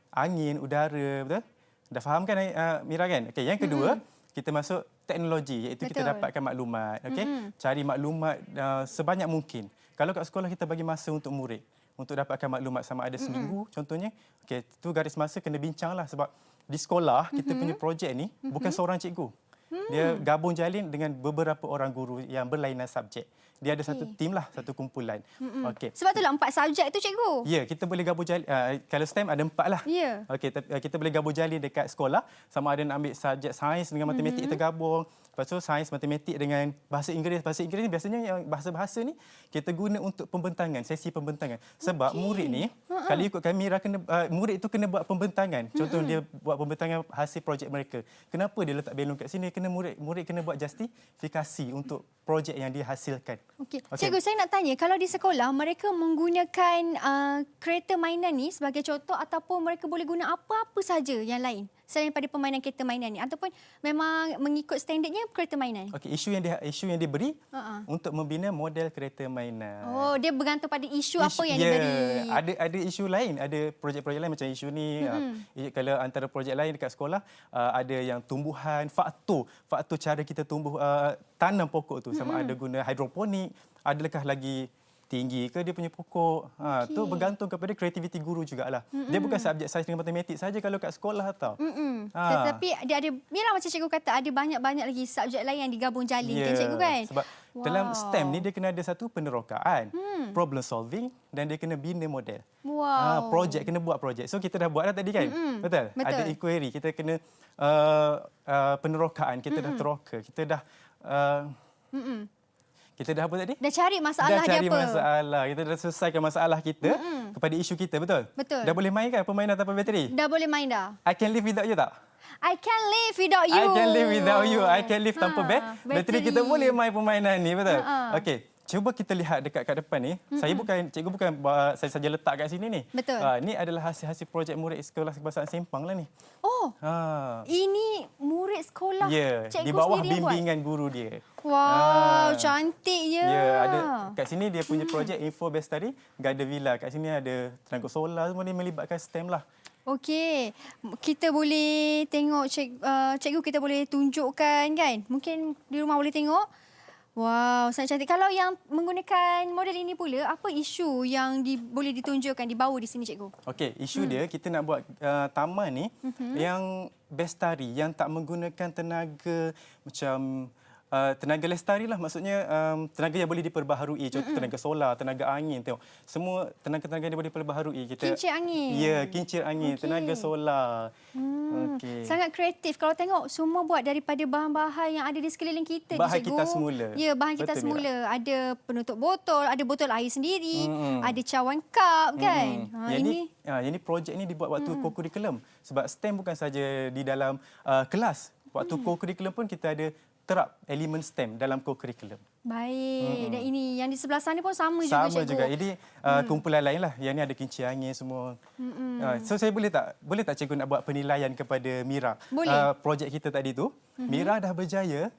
angin, udara, betul? Dah faham kan Mira kan? Okey, yang kedua kita masuk teknologi iaitu kita Betul. dapatkan maklumat, okey? Cari maklumat sebanyak mungkin. Kalau kat sekolah kita bagi masa untuk murid untuk dapatkan maklumat sama ada seminggu contohnya, okey, tu garis masa kena bincanglah sebab di sekolah kita punya projek ni bukan seorang cikgu. Dia gabung jalin dengan beberapa orang guru yang berlainan subjek. Dia ada satu tim lah, satu kumpulan. Okey. Sebab itulah 4 subjek tu cikgu. Ya, kita boleh gabung jalin. Kalau STEM ada 4 lah. Ya. Okey, kita boleh gabung jalin dekat sekolah. Sama ada nak ambil subjek sains dengan matematik kita gabung. Lepas tu sains, matematik dengan bahasa Inggeris. Bahasa Inggeris ni biasanya yang bahasa-bahasa ni kita guna untuk pembentangan, sesi pembentangan. Sebab murid ni, kalau ikutkan Mira, murid itu kena buat pembentangan. Contoh dia buat pembentangan hasil projek mereka. Kenapa dia letak belon kat sini? Kena murid kena buat justifikasi untuk projek yang dia hasilkan. Okey. Cikgu, saya nak tanya, kalau di sekolah mereka menggunakan kereta mainan ni sebagai contoh ataupun mereka boleh guna apa-apa saja yang lain selain daripada permainan kereta mainan ni ataupun memang mengikut standardnya kereta mainan? Okey, isu yang diberi untuk membina model kereta mainan. Oh, dia bergantung pada isu apa yang diberi. Ada isu lain, ada projek-projek lain macam isu ni. Kalau antara projek lain dekat sekolah ada yang tumbuhan, faktor cara kita tumbuh tanam pokok tu sama ada guna hidroponik, adakah lagi tinggi ke dia punya pokok. Tu bergantung kepada kreativiti guru jugalah. Dia bukan subjek sains dengan matematik saja kalau kat sekolah tau. Tetapi dia ada, yalah macam cikgu kata, ada banyak-banyak lagi subjek lain yang digabung jalinkan cikgu kan? Sebab dalam STEM ni dia kena ada satu penerokaan, problem solving dan dia kena bina model. Wow. Projek, kena buat projek. So kita dah buat dah tadi kan? Betul? Ada inquiry, kita kena penerokaan, kita dah teroka, kita dah kita dah apa tadi? Dah cari masalah dia apa? Dah cari masalah. Kita dah selesaikan masalah kita kepada isu kita, betul? Betul. Dah boleh main kan permainan tanpa bateri? Dah boleh main dah. I can live without you tak? I can live without you. I can live without you. I can live tanpa bateri. Kita boleh main permainan ni, betul? Okey. Cuba kita lihat dekat kat depan ni. Cikgu bukan saya saja letak kat sini ni. Betul. Ni adalah hasil-hasil projek murid sekolah kebangsaan Sempang lah ni. Oh. Ini murid sekolah cikgu di bawah sendiri yang buat? bimbingan guru dia. Wow, cantiknya. Ya, ada kat sini dia punya projek Info Bestari Garden Villa. Kat sini ada tenaga solar, semua ni melibatkan STEM lah. Okey, kita boleh tengok cikgu, kita boleh tunjukkan kan? Mungkin di rumah boleh tengok. Wow, sangat cantik. Kalau yang menggunakan model ini pula, apa isu yang boleh ditunjukkan, dibawa di sini cikgu? Okey, isu dia kita nak buat taman ni yang bestari, yang tak menggunakan tenaga macam tenaga lestari lah, maksudnya tenaga yang boleh diperbaharui, contoh tenaga solar, tenaga angin, tengok semua tenaga-tenaga yang boleh diperbaharui kita. Kincir angin. Ya, kincir angin, tenaga solar. Sangat kreatif. Kalau tengok semua buat daripada bahan-bahan yang ada di sekeliling kita. Bahan Cikgu. kita semula. Ya, bahan kita Betul, semula. Ada penutup botol, ada botol air sendiri, ada cawan cup kan. Yang ni projek ni dibuat waktu co-curriculum. Sebab STEM bukan saja di dalam kelas. Waktu co-curriculum pun kita ada terap elemen STEM dalam co-curriculum. Baik. Dan ini yang di sebelah sana pun sama juga, Sama Cikgu. juga. Jadi kumpulan lain lah. Yang ni ada kincir angin semua. So saya boleh tak cikgu nak buat penilaian kepada Mira? Boleh. Projek kita tadi tu, Mira dah berjaya.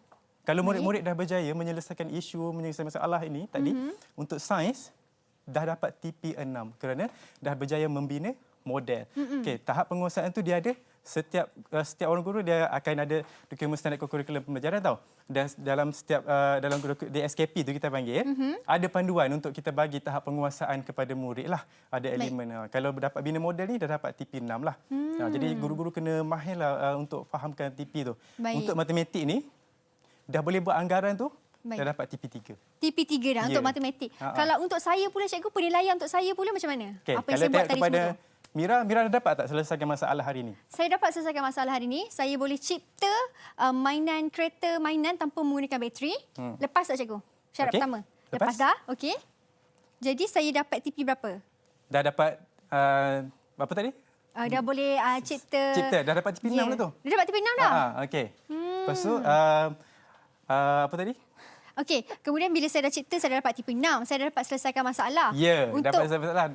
Kalau murid-murid dah berjaya menyelesaikan isu, menyelesaikan masalah ini tadi, untuk sains dah dapat TP6 kerana dah berjaya membina model. Okey, tahap penguasaan tu dia ada setiap orang guru dia akan ada dokumen standard kurikulum pembelajaran tau. Dan dalam setiap dalam DSKP tu kita panggil ada panduan untuk kita bagi tahap penguasaan kepada murid lah. Ada elemen kalau dapat bina model ni dah dapat TP6 lah. Jadi guru-guru kena mahir lah untuk fahamkan TP tu. Baik. Untuk matematik ni dah boleh buat anggaran tu. Baik. Dah dapat TP3. TP3 dah untuk matematik. Kalau untuk saya pula, cikgu, penilaian untuk saya pula macam mana? Okay, Apa yang saya buat tadi semua tu? Mira dah dapat tak selesaikan masalah hari ini? Saya dapat selesaikan masalah hari ini. Saya boleh cipta mainan kereta mainan tanpa menggunakan bateri. Lepas tak, cikgu? Syarat pertama. Lepas dah, okey. Jadi saya dapat TP berapa? Dah dapat apa tadi? Dah boleh cipta. Dah dapat TP6 lah tu. Dah dapat TP6 dah? Okey. Lepas tu apa tadi? Okey, kemudian bila saya dah cipta, saya dah dapat TP6. Saya dah dapat selesaikan masalah. Ya, dapat selesaikan masalah.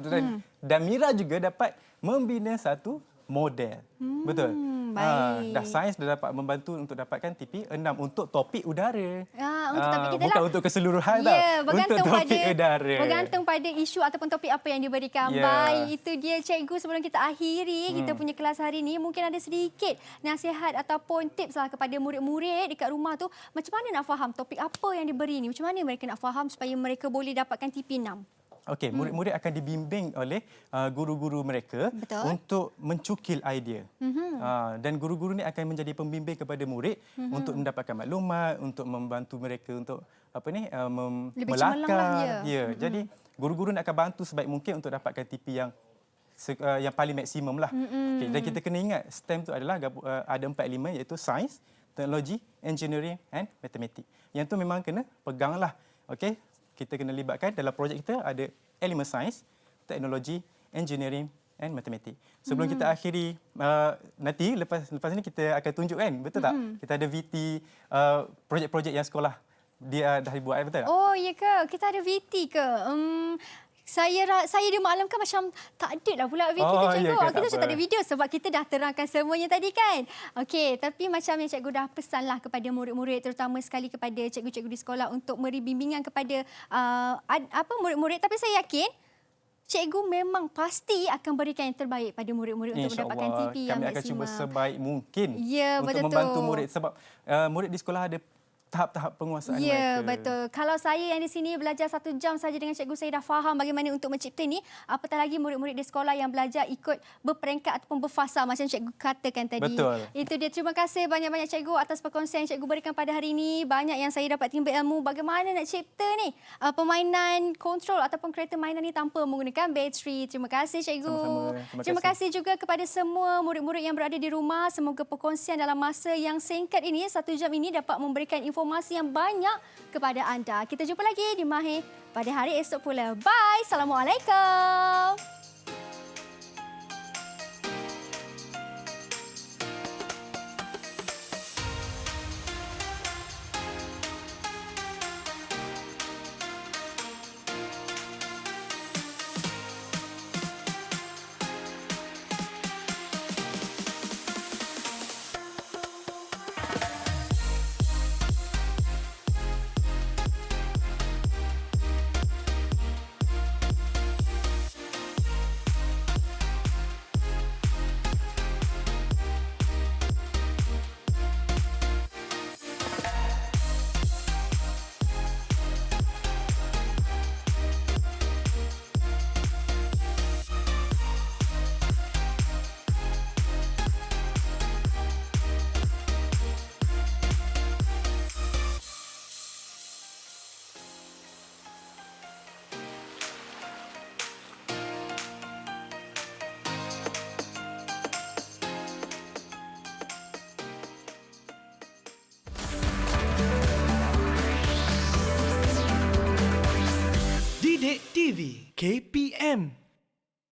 Dan Mira juga dapat membina satu model. Betul? Baik. Dah sains dah dapat membantu untuk dapatkan TP6 untuk topik udara. Untuk topik kita bukan lah. untuk keseluruhan tau. Ya, Untuk topik udara. Bergantung pada isu ataupun topik apa yang diberikan. Ya. Baik, itu dia, cikgu. Sebelum kita akhiri kita punya kelas hari ini, mungkin ada sedikit nasihat ataupun tips lah kepada murid-murid dekat rumah tu. Macam mana nak faham topik apa yang diberi ni? Macam mana mereka nak faham supaya mereka boleh dapatkan TP6? Okey, murid-murid akan dibimbing oleh guru-guru mereka untuk mencukil idea. Dan guru-guru ni akan menjadi pembimbing kepada murid untuk mendapatkan maklumat, untuk membantu mereka untuk melakar. Lah, ya. Jadi guru-guru nak akan bantu sebaik mungkin untuk dapatkan TP yang paling maksimum lah. Okay, dan kita kena ingat STEM tu adalah ada 4 elemen iaitu sains, teknologi, engineering and matematik. Yang tu memang kena peganglah. Okey. Kita kena libatkan dalam projek kita ada elemen sains, teknologi, engineering and matematik. Sebelum kita akhiri nanti lepas ini kita akan tunjuk kan, betul tak? Kita ada VT projek-projek yang sekolah dia dah dibuat, betul tak? Oh, ya ke? Kita ada VT ke? Saya dimaklumkan macam tak ada lah pula VT tu, cikgu. Ya, kita macam tak ada video sebab kita dah terangkan semuanya tadi kan. Okey, tapi macam yang cikgu dah pesanlah kepada murid-murid, terutama sekali kepada cikgu-cikgu di sekolah untuk memberi bimbingan kepada murid-murid. Tapi saya yakin cikgu memang pasti akan berikan yang terbaik pada murid-murid untuk mendapatkan TP yang kami akan cuba sebaik mungkin untuk membantu murid. Sebab murid di sekolah ada tahap-tahap penguasaan mereka. Ya, betul. Kalau saya yang di sini belajar 1 jam saja dengan cikgu, saya dah faham bagaimana untuk mencipta ni. Apatah lagi murid-murid di sekolah yang belajar ikut berperingkat ataupun berfasa macam cikgu katakan tadi. Betul. Itu dia. Terima kasih banyak-banyak cikgu atas perkongsian yang cikgu berikan pada hari ini. Banyak yang saya dapat timba ilmu bagaimana nak cipta ni permainan kontrol ataupun kereta mainan ni tanpa menggunakan bateri. Terima kasih cikgu. Sama-sama. Terima kasih juga kepada semua murid-murid yang berada di rumah. Semoga perkongsian dalam masa yang singkat ini, 1 jam ini, dapat memberikan informasi yang banyak kepada anda. Kita jumpa lagi di Mahir pada hari esok pula. Bye. Assalamualaikum. TV KPM